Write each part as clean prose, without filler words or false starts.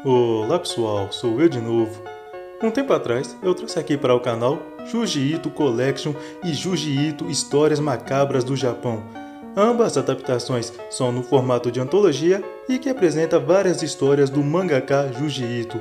Olá pessoal, sou eu de novo. Um tempo atrás eu trouxe aqui para o canal Junji Ito Collection e Junji Ito Histórias Macabras do Japão. Ambas adaptações são no formato de antologia e que apresenta várias histórias do mangaka Junji Ito.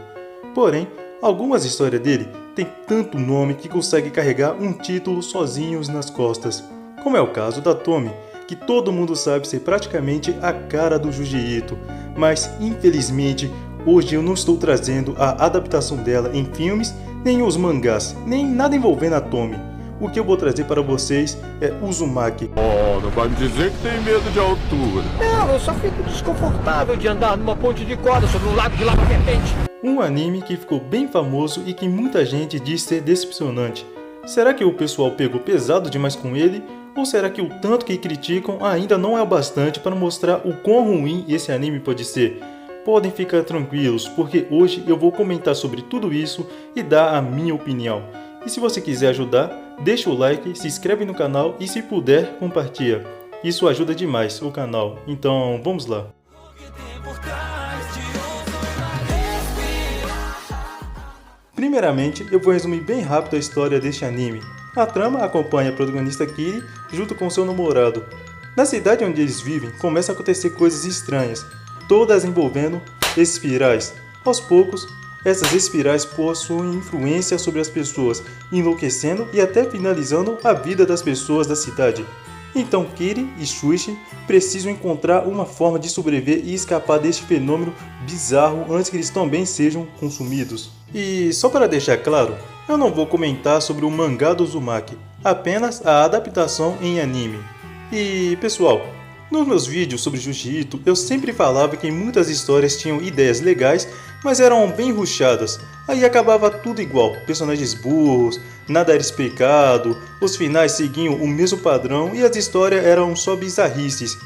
Porém, algumas histórias dele têm tanto nome que consegue carregar um título sozinhos nas costas, como é o caso da Tomi, que todo mundo sabe ser praticamente a cara do Junji Ito, mas infelizmente hoje eu não estou trazendo a adaptação dela em filmes, nem os mangás, nem nada envolvendo a Tomi. O que eu vou trazer para vocês é Uzumaki. Oh, não vai me dizer que tem medo de altura. Não, eu só fico desconfortável de andar numa ponte de corda sobre um lago de lava vertente. Um anime que ficou bem famoso e que muita gente diz ser decepcionante. Será que o pessoal pegou pesado demais com ele? Ou será que o tanto que criticam ainda não é o bastante para mostrar o quão ruim esse anime pode ser? Podem ficar tranquilos, porque hoje eu vou comentar sobre tudo isso e dar a minha opinião. E se você quiser ajudar, deixa o like, se inscreve no canal e se puder, compartilha. Isso ajuda demais o canal, então vamos lá. Primeiramente, eu vou resumir bem rápido a história deste anime. A trama acompanha a protagonista Kiri junto com seu namorado. Na cidade onde eles vivem, começam a acontecer coisas estranhas, todas envolvendo espirais. Aos poucos, essas espirais possuem influência sobre as pessoas, enlouquecendo e até finalizando a vida das pessoas da cidade. Então Kiri e Shuichi precisam encontrar uma forma de sobreviver e escapar deste fenômeno bizarro antes que eles também sejam consumidos. E só para deixar claro, eu não vou comentar sobre o mangá do Uzumaki, apenas a adaptação em anime. E pessoal, nos meus vídeos sobre Junji Ito, eu sempre falava que muitas histórias tinham ideias legais, mas eram bem ruchadas. Aí acabava tudo igual, personagens burros, nada era explicado, os finais seguiam o mesmo padrão e as histórias eram só bizarrices.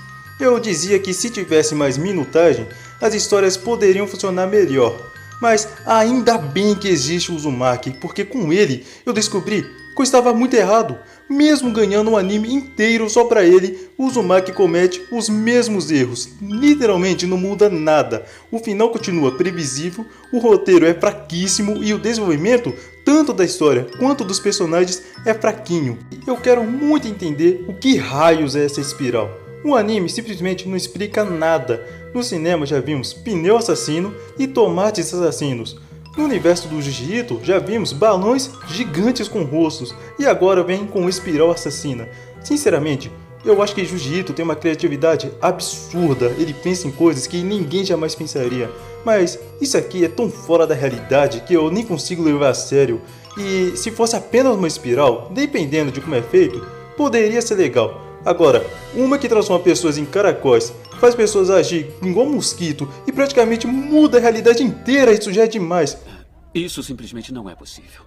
Eu dizia que se tivesse mais minutagem, as histórias poderiam funcionar melhor. Mas ainda bem que existe o Uzumaki, porque com ele eu descobri que eu estava muito errado. Mesmo ganhando um anime inteiro só pra ele, o Uzumaki comete os mesmos erros. Literalmente não muda nada. O final continua previsível, o roteiro é fraquíssimo e o desenvolvimento, tanto da história quanto dos personagens, é fraquinho. Eu quero muito entender o que raios é essa espiral. O anime simplesmente não explica nada. No cinema já vimos pneu assassino e tomates assassinos. No universo do Junji Ito já vimos balões gigantes com rostos e agora vem com espiral assassina. Sinceramente, eu acho que Junji Ito tem uma criatividade absurda, ele pensa em coisas que ninguém jamais pensaria. Mas isso aqui é tão fora da realidade que eu nem consigo levar a sério. E se fosse apenas uma espiral, dependendo de como é feito, poderia ser legal. Agora, uma que transforma pessoas em caracóis, faz pessoas agir igual mosquito e praticamente muda a realidade inteira, isso já é demais. Isso simplesmente não é possível.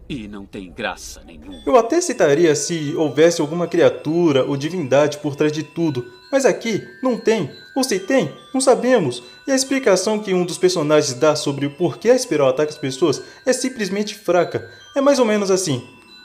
E não tem graça nenhuma. Eu até citaria se houvesse alguma criatura ou divindade por trás de tudo, mas aqui não tem. Ou se tem, não sabemos. E a explicação que um dos personagens dá sobre o porquê a espiral ataca as pessoas é simplesmente fraca. É mais ou menos assim.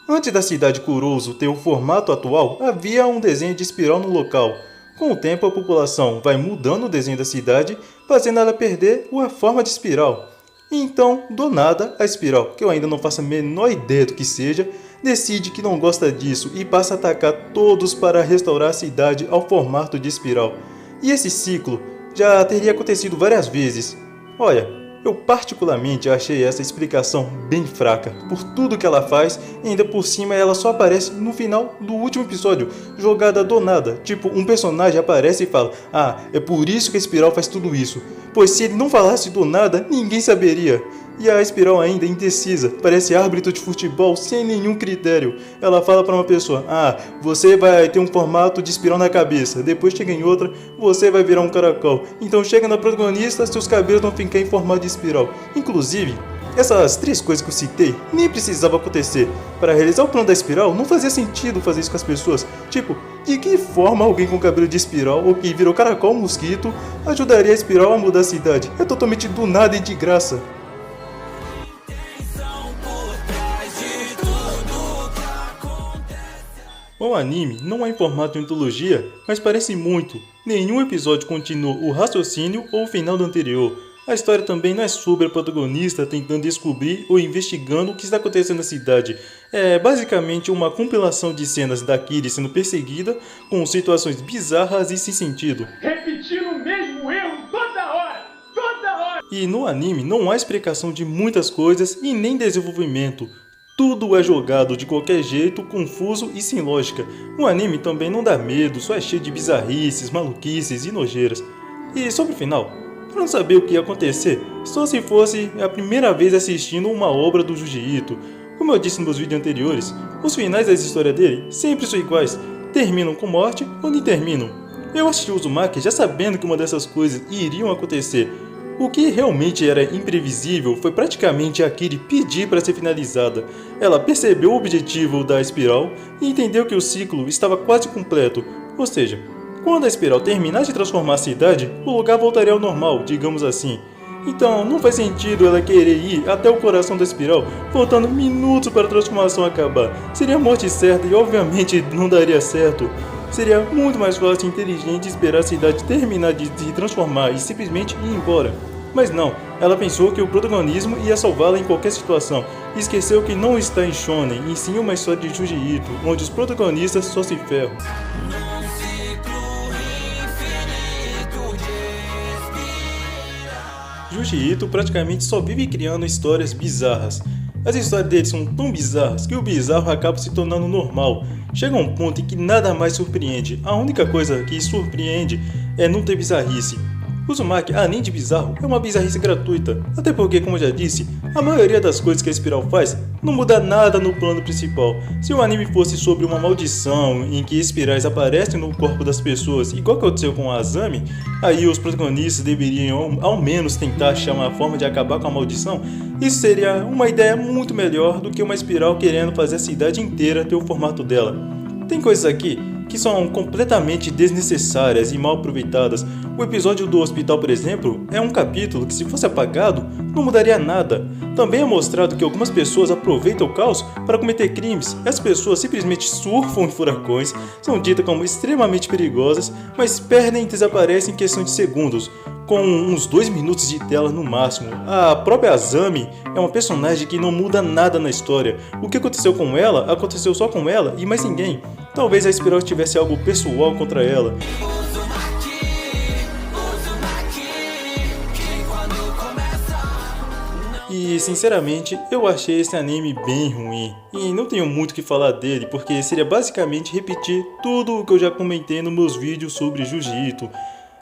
Antes da cidade Kurouzu ter o formato atual, havia um desenho de espiral no local. Com o tempo, a população vai mudando o desenho da cidade, fazendo ela perder a forma de espiral. Então, do nada, a espiral, que eu ainda não faço a menor ideia do que seja, decide que não gosta disso e passa a atacar todos para restaurar a cidade ao formato de espiral. E esse ciclo já teria acontecido várias vezes. Olha, eu particularmente achei essa explicação bem fraca, por tudo que ela faz, e ainda por cima ela só aparece no final do último episódio, jogada do nada. Tipo, um personagem aparece e fala, ah, é por isso que a espiral faz tudo isso, pois se ele não falasse do nada, ninguém saberia. E a espiral ainda é indecisa, parece árbitro de futebol sem nenhum critério. Ela fala para uma pessoa, ah, você vai ter um formato de espiral na cabeça, depois chega em outra, você vai virar um caracol. Então chega na protagonista, seus cabelos vão ficar em formato de espiral. Inclusive, essas três coisas que eu citei nem precisavam acontecer. Para realizar o plano da espiral, não fazia sentido fazer isso com as pessoas. Tipo, de que forma alguém com cabelo de espiral ou que virou caracol ou mosquito ajudaria a espiral a mudar a cidade? É totalmente do nada e de graça. O anime não é em formato de antologia, mas parece muito. Nenhum episódio continua o raciocínio ou o final do anterior. A história também não é sobre a protagonista tentando descobrir ou investigando o que está acontecendo na cidade. É basicamente uma compilação de cenas da Kiri sendo perseguida com situações bizarras e sem sentido. Repetindo o mesmo erro toda hora! Toda hora! E no anime não há explicação de muitas coisas e nem desenvolvimento. Tudo é jogado de qualquer jeito, confuso e sem lógica. O anime também não dá medo, só é cheio de bizarrices, maluquices e nojeiras. E sobre o final, para não saber o que ia acontecer, só se fosse a primeira vez assistindo uma obra do Junji Ito. Como eu disse nos vídeos anteriores, os finais das histórias dele sempre são iguais, terminam com morte ou nem terminam. Eu assisti o Uzumaki já sabendo que uma dessas coisas iriam acontecer. O que realmente era imprevisível foi praticamente a Kiri pedir para ser finalizada. Ela percebeu o objetivo da espiral e entendeu que o ciclo estava quase completo, ou seja, quando a espiral terminasse de transformar a cidade, o lugar voltaria ao normal, digamos assim. Então não faz sentido ela querer ir até o coração da espiral, faltando minutos para a transformação acabar. Seria a morte certa e obviamente não daria certo. Seria muito mais fácil e inteligente esperar a cidade terminar de se transformar e simplesmente ir embora. Mas não, ela pensou que o protagonismo ia salvá-la em qualquer situação e esqueceu que não está em shonen, e sim uma história de Junji Ito, onde os protagonistas só se ferram. Junji Ito praticamente só vive criando histórias bizarras. As histórias dele são tão bizarras que o bizarro acaba se tornando normal. Chega a um ponto em que nada mais surpreende. A única coisa que surpreende é não ter bizarrice. Uzumaki, além de bizarro, é uma bizarrice gratuita. Até porque, como eu já disse, a maioria das coisas que a espiral faz não muda nada no plano principal. Se o anime fosse sobre uma maldição em que espirais aparecem no corpo das pessoas, igual que aconteceu com a Azami, aí os protagonistas deveriam ao menos tentar achar uma forma de acabar com a maldição. Isso seria uma ideia muito melhor do que uma espiral querendo fazer a cidade inteira ter o formato dela. Tem coisas aqui que são completamente desnecessárias e mal aproveitadas. O episódio do hospital, por exemplo, é um capítulo que, se fosse apagado, não mudaria nada. Também é mostrado que algumas pessoas aproveitam o caos para cometer crimes. As pessoas simplesmente surfam em furacões, são ditas como extremamente perigosas, mas perdem e desaparecem em questão de segundos, com uns 2 minutos de tela no máximo. A própria Azami é uma personagem que não muda nada na história. O que aconteceu com ela, aconteceu só com ela e mais ninguém. Talvez a espiral tivesse algo pessoal contra ela. E sinceramente, eu achei esse anime bem ruim. E não tenho muito o que falar dele, porque seria basicamente repetir tudo o que eu já comentei nos meus vídeos sobre Junji Ito.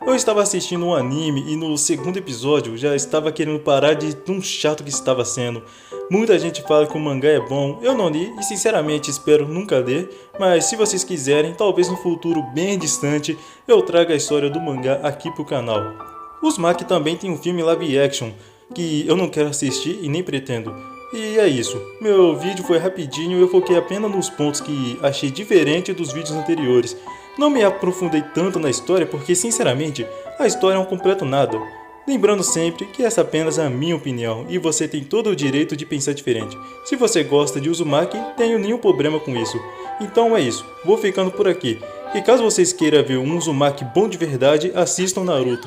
Eu estava assistindo um anime e no segundo episódio já estava querendo parar de tão chato que estava sendo. Muita gente fala que o mangá é bom, eu não li e sinceramente espero nunca ler, mas se vocês quiserem, talvez no futuro bem distante eu traga a história do mangá aqui pro canal. O Uzumaki também tem um filme live action, que eu não quero assistir e nem pretendo. E é isso, meu vídeo foi rapidinho e eu foquei apenas nos pontos que achei diferente dos vídeos anteriores. Não me aprofundei tanto na história porque, sinceramente, a história é um completo nada. Lembrando sempre que essa é apenas a minha opinião e você tem todo o direito de pensar diferente. Se você gosta de Uzumaki, tenho nenhum problema com isso. Então é isso, vou ficando por aqui. E caso vocês queiram ver um Uzumaki bom de verdade, assistam Naruto.